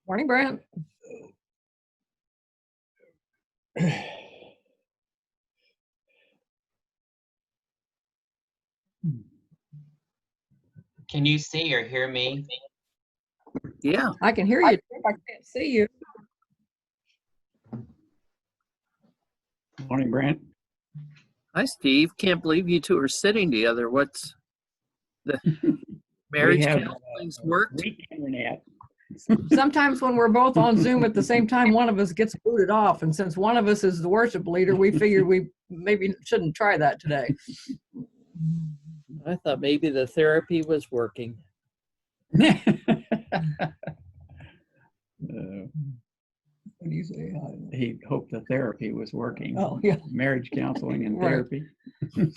Morning, Brent. Can you see or hear me? Yeah. I can hear you. I can't see you. Morning, Brent. Hi, Steve. Can't believe you two are sitting together. What's the marriage counseling's worked? Weak internet. Sometimes when we're both on Zoom at the same time, one of us gets booted off. And since one of us is the worship leader, we figured we maybe shouldn't try that today. I thought maybe the therapy was working. What do you say? He hoped the therapy was working. Oh, yeah. Marriage counseling and Right. therapy. And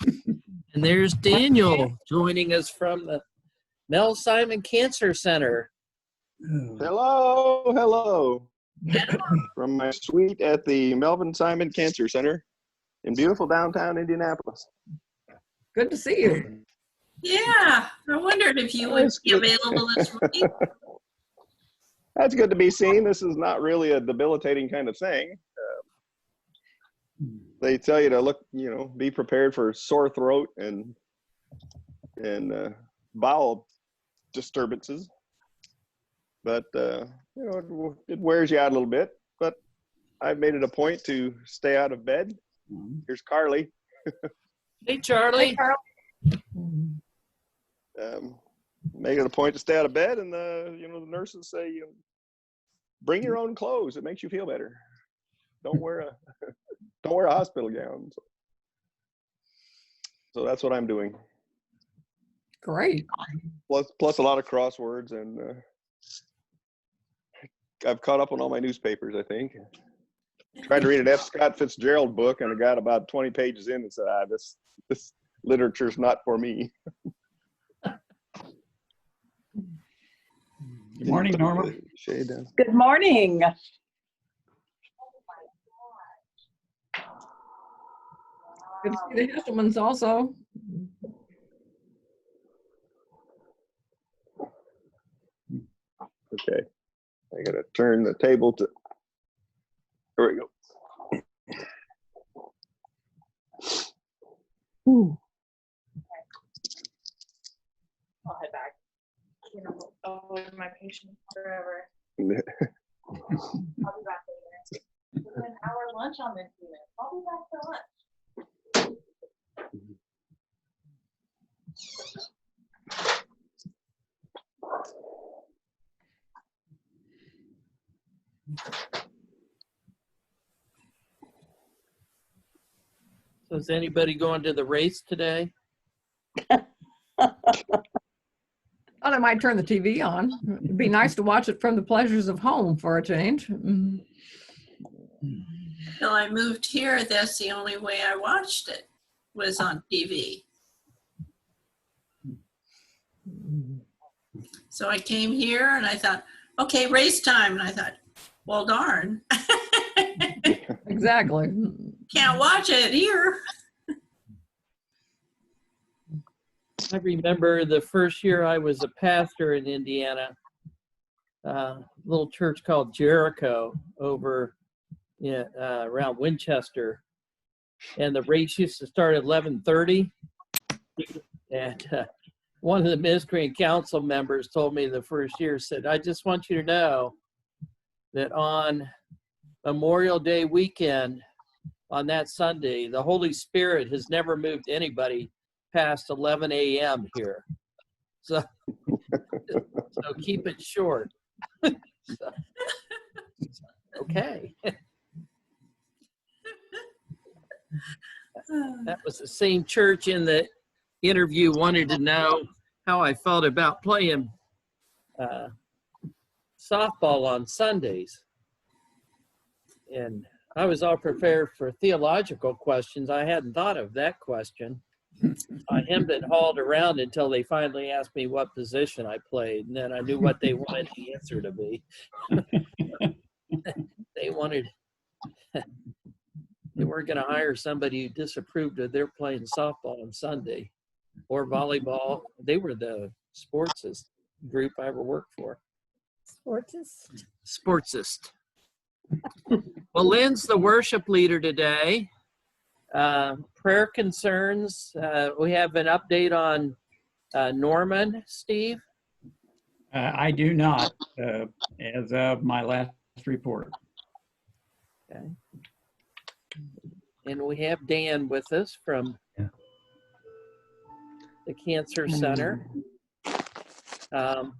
there's Daniel joining us from the Mel Simon Cancer Center. Hello, hello. From my suite at the Melvin Simon Cancer Center in beautiful downtown Indianapolis. Good to see you. Yeah, I wondered if you would be available this week. That's good to be seen. This is not really a debilitating kind of thing. They tell you to look, be prepared for sore throat and bowel disturbances. But, it wears you out a little bit. But I've made it a point to stay out of bed. Here's Carly. Hey, Charlie. Hey, Carl. Make it a point to stay out of bed, and the nurses say, bring your own clothes. It makes you feel better. Don't wear a hospital gown. So that's what I'm doing. Great. Plus a lot of crosswords, and I've caught up on all my newspapers, I think. Tried to read an F. Scott Fitzgerald book, and I got about 20 pages in and said, this literature's not for me. Good morning, Norma. Shade down. Good morning. Good to see the Hesselmans also. Okay. I gotta turn the table to, there we go. I'll head back. Oh, my patient forever. I'll be back later. Put an hour lunch on this unit. I'll be back for lunch. So is anybody going to the race today? Thought I might turn the TV on. It'd be nice to watch it from the pleasures of home for a change. Till I moved here, that's the only way I watched it, was on TV. So I came here and I thought, okay, race time. And I thought, well, darn. Exactly. Can't watch it here. I remember the first year I was a pastor in Indiana, a little church called Jericho over around Winchester. And the race used to start at 11:30. And one of the ministry and council members told me the first year, said, I just want you to know that on Memorial Day weekend, on that Sunday, the Holy Spirit has never moved anybody past 11 a.m. here. So keep it short. Okay. That was the same church in the interview wanted to know how I felt about playing softball on Sundays. And I was all prepared for theological questions. I hadn't thought of that question. I hemmed and hawed around until they finally asked me what position I played, and then I knew what they wanted the answer to be. They weren't going to hire somebody who disapproved of their playing softball on Sunday or volleyball. They were the sports group I ever worked for. Sportsist. Well, Lynn's the worship leader today. Prayer concerns. We have an update on Norman, Steve. I do not, as of my last report. Okay. And we have Dan with us from the Cancer Center. So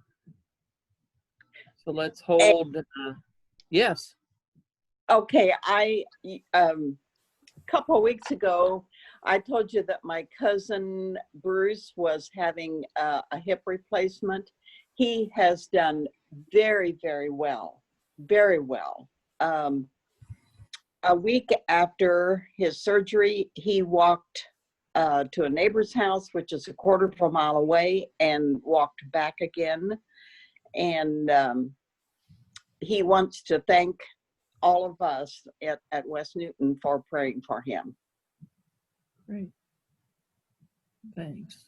let's hold. Yes. Okay, couple of weeks ago, I told you that my cousin Bruce was having a hip replacement. He has done very, very well, very well. A week after his surgery, he walked to a neighbor's house, which is a quarter of a mile away, and walked back again. And he wants to thank all of us at West Newton for praying for him. Great. Thanks.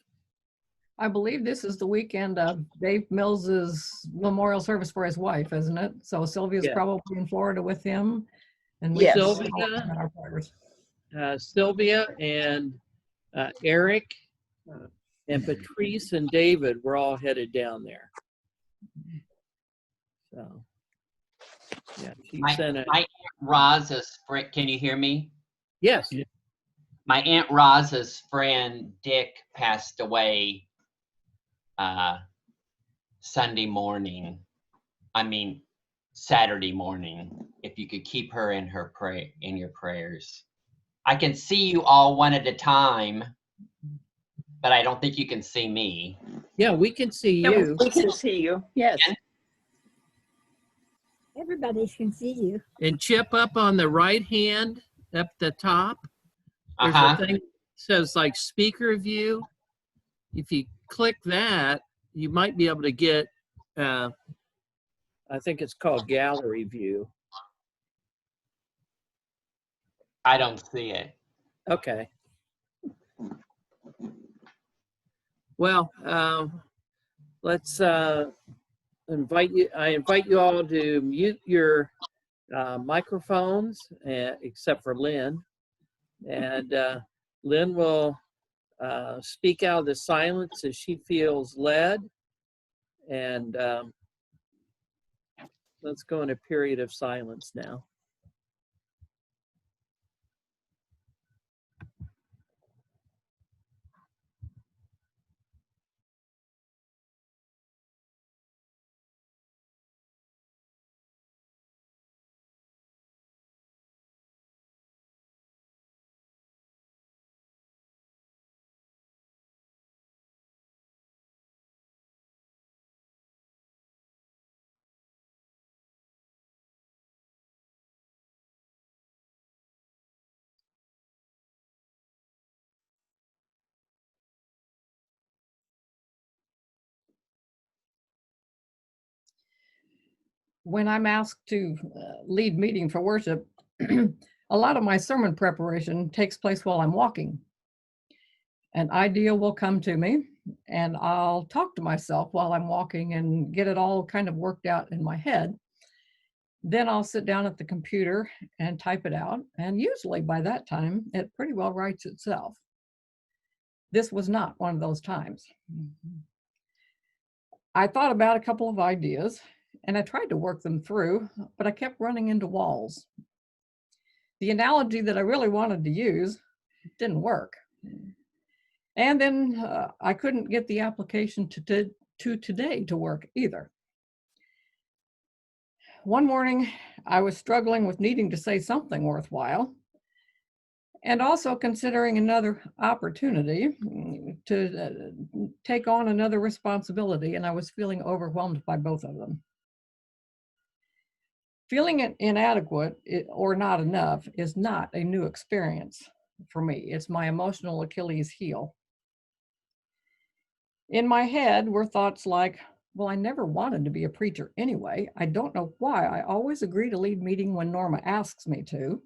I believe this is the weekend of Dave Mills's memorial service for his wife, isn't it? So Sylvia's Yeah. probably in Florida with him. And we Yes. Sylvia, Sylvia. our prayers. Sylvia and Eric and Patrice and David were all headed down there. So, yeah, she My sent a, Aunt Roz's friend, can you hear me? yes. My Aunt Roz's friend Dick passed away Saturday morning. If you could keep her in your prayers. I can see you all one at a time, but I don't think you can see me. Yeah, we can see Yeah, you. we can see you. Yes. Everybody can see you. And Chip, up on the right hand, up the top, there's Uh-huh. a thing that says like speaker view. If you click that, you might be able to get, I think it's called gallery view. I don't see it. Okay. Well, let's invite you. I invite you all to mute your microphones, except for Lynn. And Lynn will speak out of the silence as she feels led. And let's go in a period of silence now. When I'm asked to lead meeting for worship, a lot of my sermon preparation takes place while I'm walking. An idea will come to me and I'll talk to myself while I'm walking and get it all kind of worked out in my head. Then I'll sit down at the computer and type it out. And usually by that time, it pretty well writes itself. This was not one of those times. I thought about a couple of ideas and I tried to work them through, but I kept running into walls. The analogy that I really wanted to use didn't work. And then I couldn't get the application to today to work either. One morning, I was struggling with needing to say something worthwhile and also considering another opportunity to take on another responsibility, and I was feeling overwhelmed by both of them. Feeling inadequate or not enough is not a new experience for me. It's my emotional Achilles heel. In my head were thoughts like, well, I never wanted to be a preacher anyway. I don't know why I always agree to lead meeting when Norma asks me to.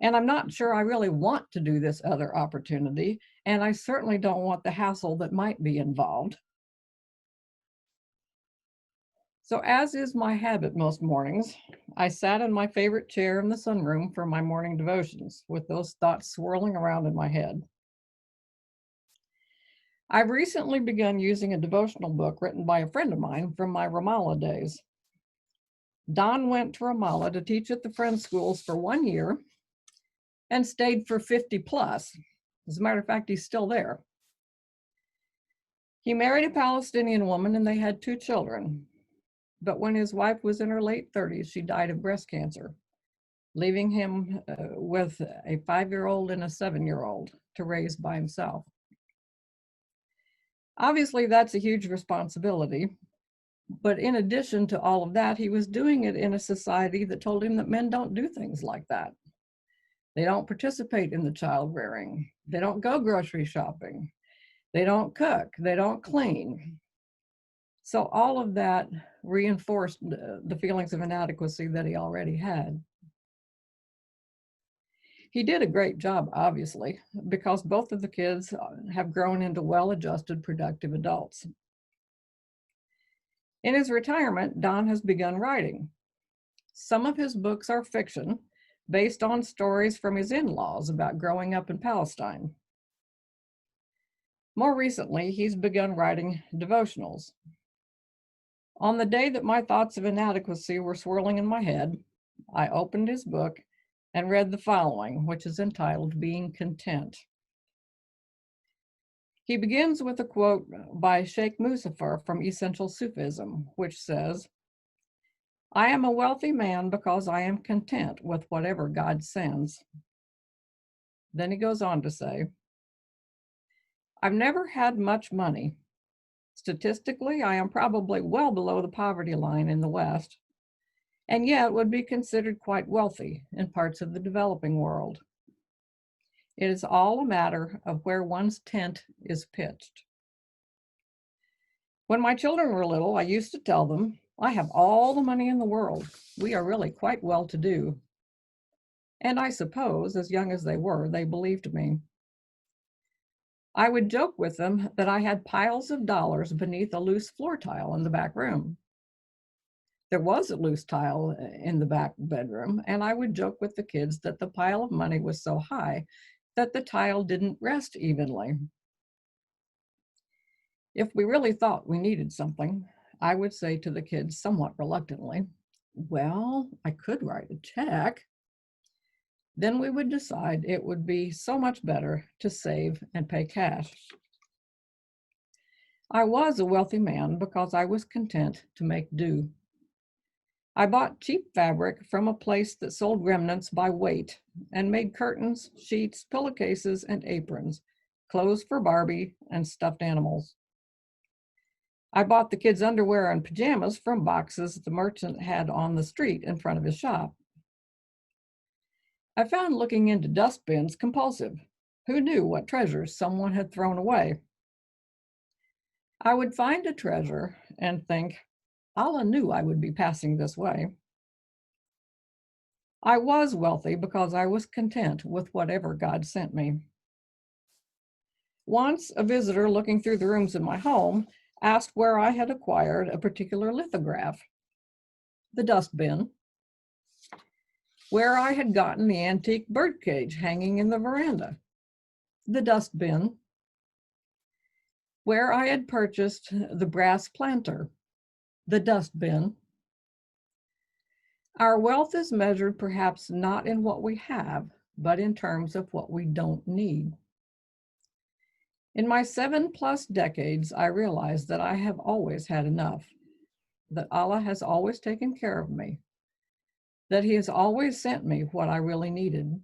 And I'm not sure I really want to do this other opportunity. And I certainly don't want the hassle that might be involved. So as is my habit most mornings, I sat in my favorite chair in the sunroom for my morning devotions with those thoughts swirling around in my head. I've recently begun using a devotional book written by a friend of mine from my Ramallah days. Don went to Ramallah to teach at the Friends schools for 1 year and stayed for 50 plus. As a matter of fact, he's still there. He married a Palestinian woman and they had 2 children. But when his wife was in her late 30s, she died of breast cancer, leaving him with a 5-year-old and a 7-year-old to raise by himself. Obviously, that's a huge responsibility. But in addition to all of that, he was doing it in a society that told him that men don't do things like that. They don't participate in the child rearing. They don't go grocery shopping. They don't cook. They don't clean. So all of that reinforced the feelings of inadequacy that he already had. He did a great job, obviously, because both of the kids have grown into well-adjusted, productive adults. In his retirement, Don has begun writing. Some of his books are fiction, based on stories from his in-laws about growing up in Palestine. More recently, he's begun writing devotionals. On the day that my thoughts of inadequacy were swirling in my head, I opened his book and read the following, which is entitled Being Content. He begins with a quote by Sheikh Muzaffar from Essential Sufism, which says, "I am a wealthy man because I am content with whatever God sends." Then he goes on to say, "I've never had much money. Statistically, I am probably well below the poverty line in the West, and yet would be considered quite wealthy in parts of the developing world. It is all a matter of where one's tent is pitched. When my children were little, I used to tell them, I have all the money in the world. We are really quite well to do. And I suppose, as young as they were, they believed me. I would joke with them that I had piles of dollars beneath a loose floor tile in the back room. There was a loose tile in the back bedroom, and I would joke with the kids that the pile of money was so high that the tile didn't rest evenly. If we really thought we needed something, I would say to the kids somewhat reluctantly, well, I could write a check. Then we would decide it would be so much better to save and pay cash. I was a wealthy man because I was content to make do. I bought cheap fabric from a place that sold remnants by weight and made curtains, sheets, pillowcases, and aprons, clothes for Barbie, and stuffed animals. I bought the kids' underwear and pajamas from boxes the merchant had on the street in front of his shop. I found looking into dustbins compulsive. Who knew what treasures someone had thrown away? I would find a treasure and think, Allah knew I would be passing this way. I was wealthy because I was content with whatever God sent me. Once, a visitor looking through the rooms in my home asked where I had acquired a particular lithograph. The dustbin. Where I had gotten the antique birdcage hanging in the veranda. The dustbin. Where I had purchased the brass planter. The dustbin. Our wealth is measured perhaps not in what we have, but in terms of what we don't need. In my 7+ decades, I realized that I have always had enough, that Allah has always taken care of me, that He has always sent me what I really needed.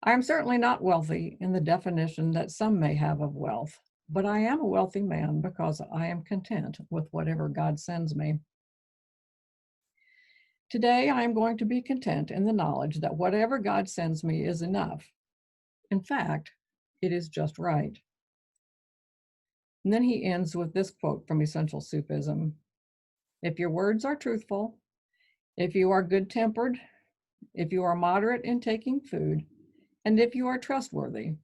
I am certainly not wealthy in the definition that some may have of wealth, but I am a wealthy man because I am content with whatever God sends me. Today, I am going to be content in the knowledge that whatever God sends me is enough. In fact, it is just right. And then he ends with this quote from Essential Sufism. If your words are truthful, if you are good-tempered, if you are moderate in taking food, and if you are trustworthy,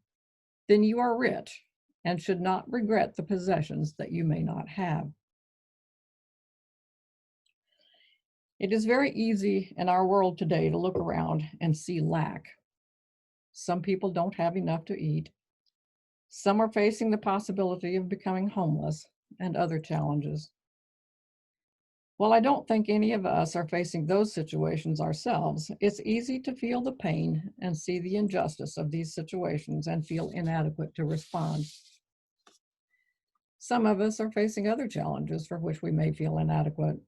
then you are rich and should not regret the possessions that you may not have. It is very easy in our world today to look around and see lack. Some people don't have enough to eat. Some are facing the possibility of becoming homeless and other challenges. While I don't think any of us are facing those situations ourselves, it's easy to feel the pain and see the injustice of these situations and feel inadequate to respond. Some of us are facing other challenges for which we may feel inadequate.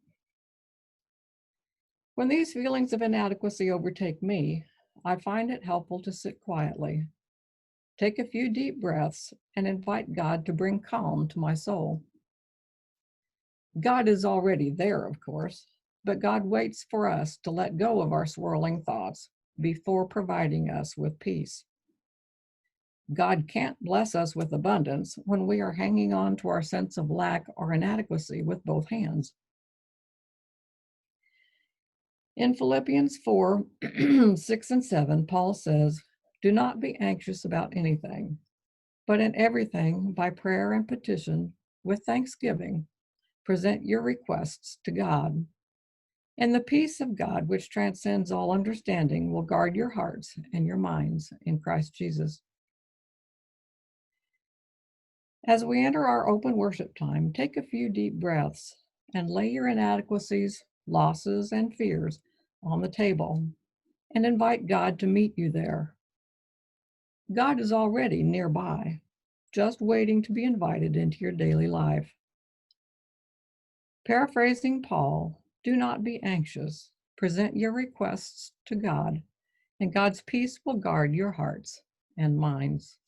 When these feelings of inadequacy overtake me, I find it helpful to sit quietly, take a few deep breaths, and invite God to bring calm to my soul. God is already there, of course, but God waits for us to let go of our swirling thoughts before providing us with peace. God can't bless us with abundance when we are hanging on to our sense of lack or inadequacy with both hands. In Philippians 4, 6 and 7, Paul says, "Do not be anxious about anything, but in everything, by prayer and petition, with thanksgiving, present your requests to God. And the peace of God, which transcends all understanding, will guard your hearts and your minds in Christ Jesus." As we enter our open worship time, take a few deep breaths and lay your inadequacies, losses, and fears on the table and invite God to meet you there. God is already nearby, just waiting to be invited into your daily life. Paraphrasing Paul, do not be anxious. Present your requests to God, and God's peace will guard your hearts and minds.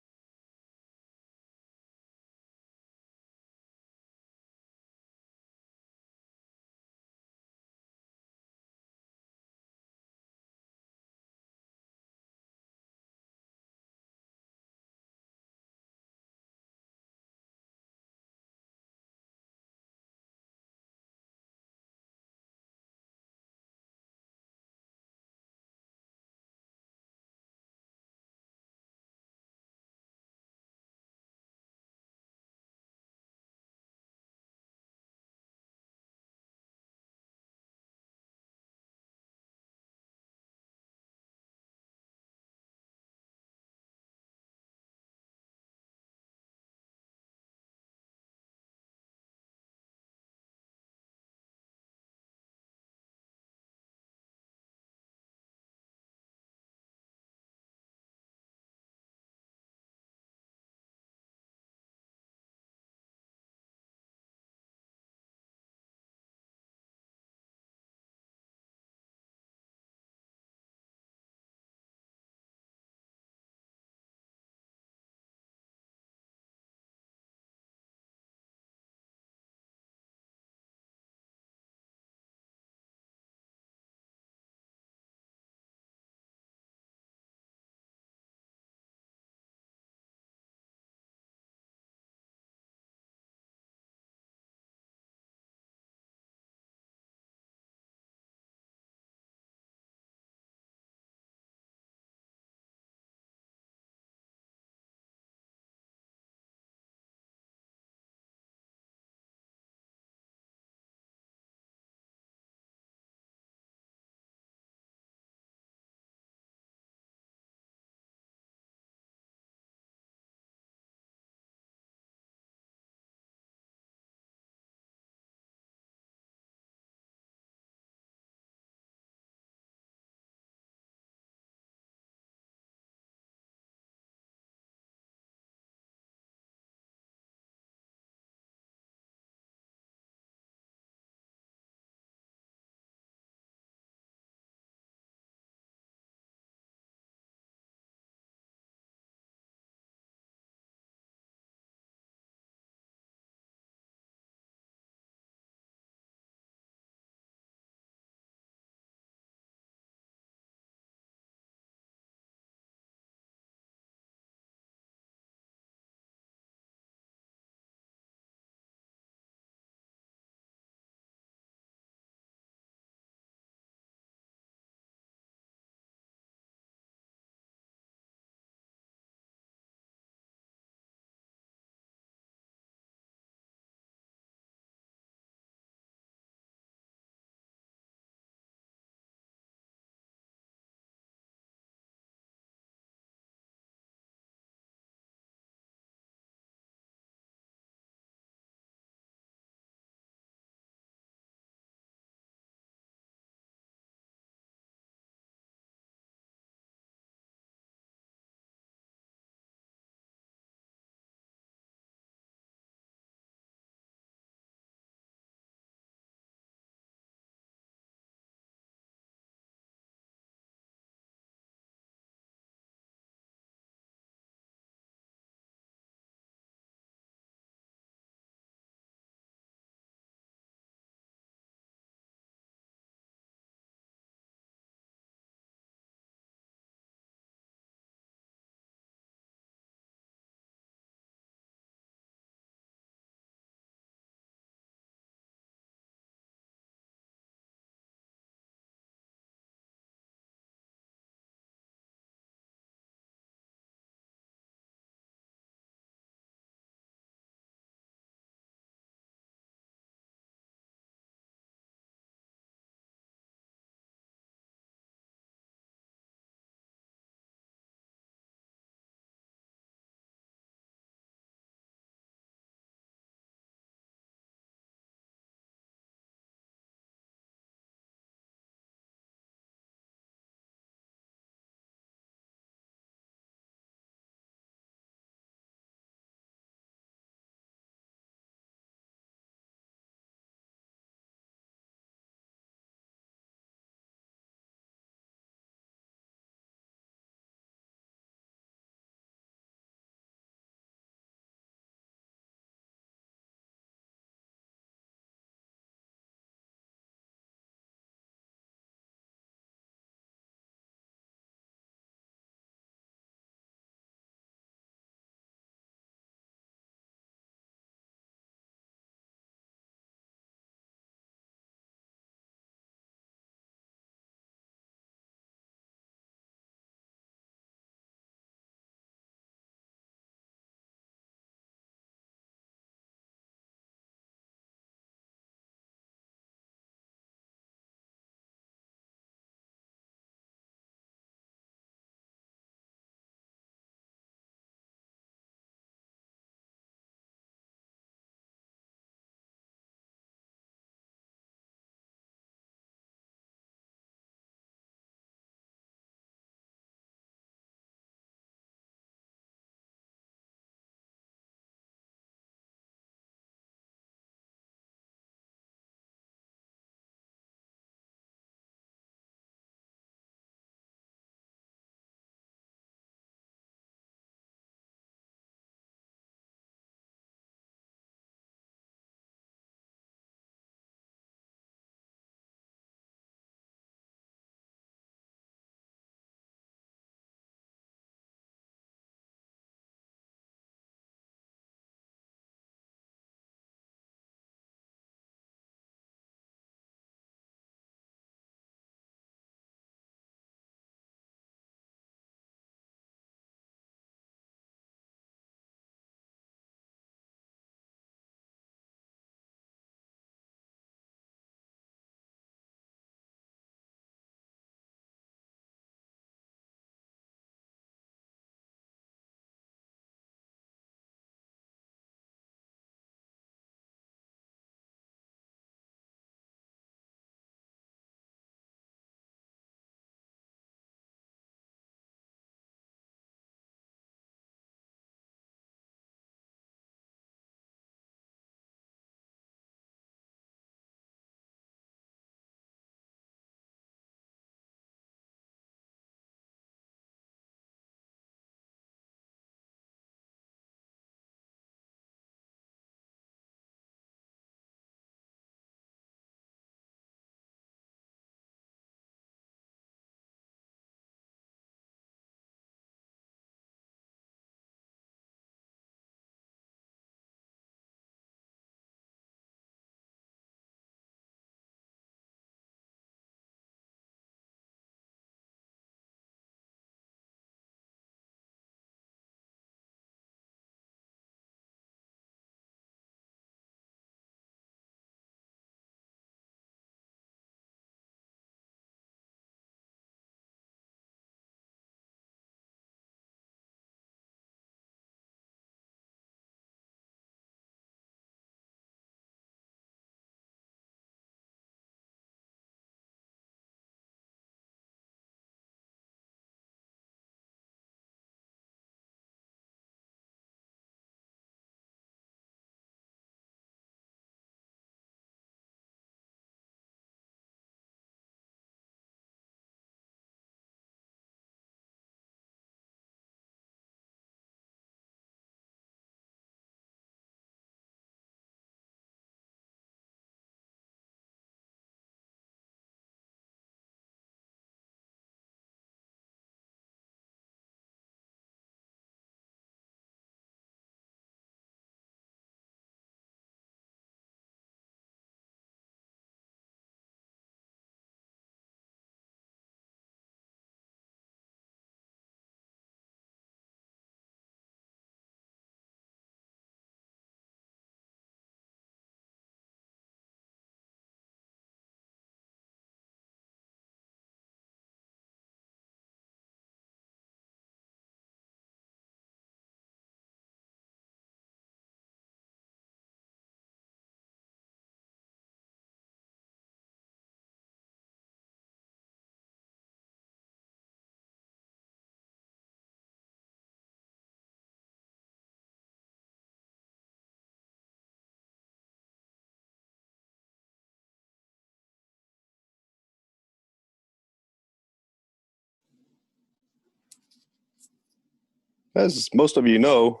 As most of you know,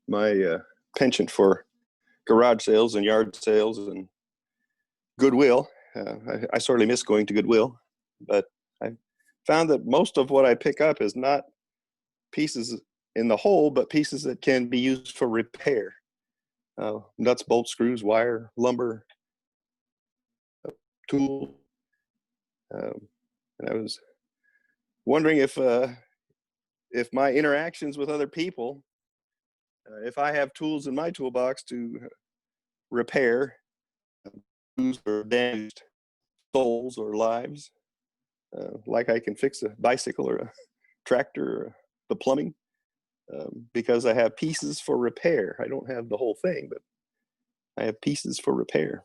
my penchant for garage sales and yard sales and Goodwill, I sorely miss going to Goodwill, but I found that most of what I pick up is not pieces in the whole, but pieces that can be used for repair. Nuts, bolts, screws, wire, lumber, tool. And I was wondering if my interactions with other people, if I have tools in my toolbox to repair bruised or damaged souls or lives, like I can fix a bicycle or a tractor or the plumbing, because I have pieces for repair. I don't have the whole thing, but I have pieces for repair.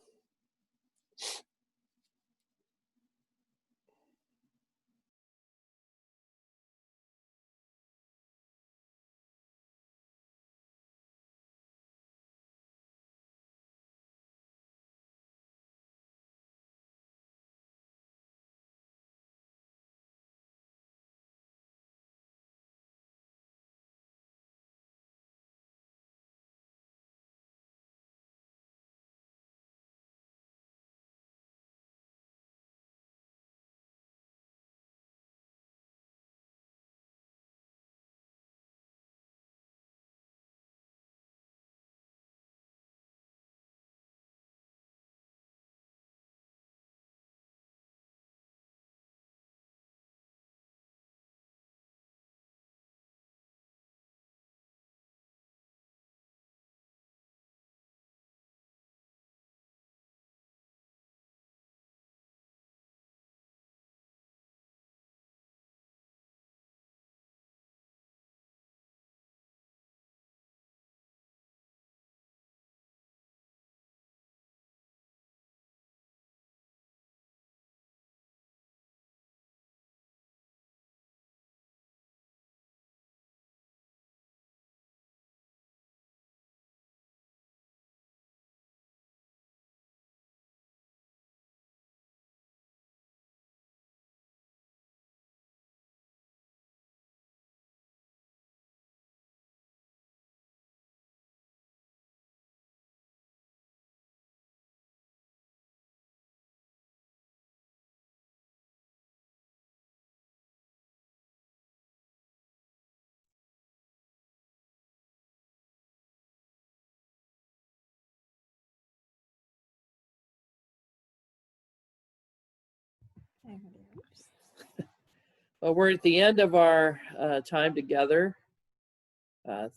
Well, we're at the end of our time together.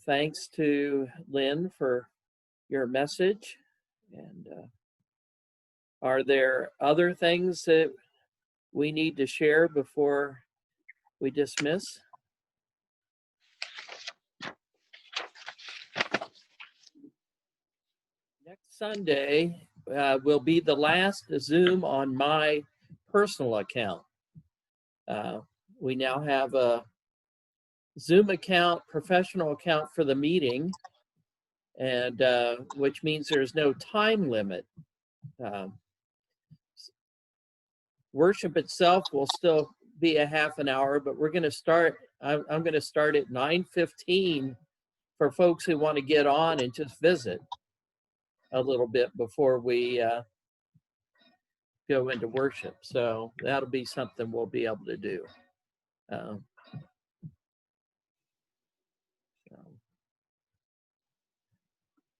Thanks to Lynn for your message. And are there other things that we need to share before we dismiss? Next Sunday will be the last Zoom on my personal account. We now have a Zoom account, professional account for the meeting, and which means there's no time limit. Worship itself will still be a half an hour, but we're going to start. I'm going to start at 9:15 for folks who want to get on and just visit a little bit before we go into worship. So that'll be something we'll be able to do.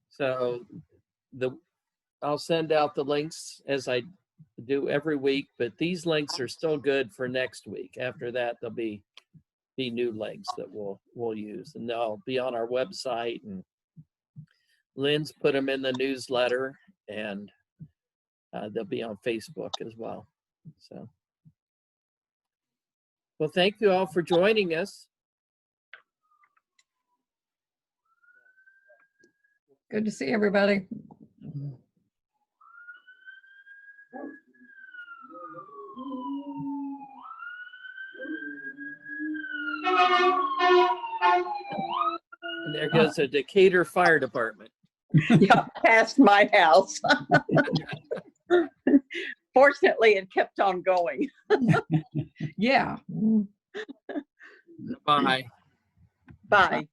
So I'll send out the links as I do every week, but these links are still good for next week. After that, there'll be new links that we'll use, and they'll be on our website, and Lynn's put them in the newsletter, and they'll be on Facebook as well. So, well, thank you all for joining us. Good to see everybody. And there goes the Decatur Fire Department. Yeah, past my house. Fortunately, it kept on going. Yeah. Bye. Bye.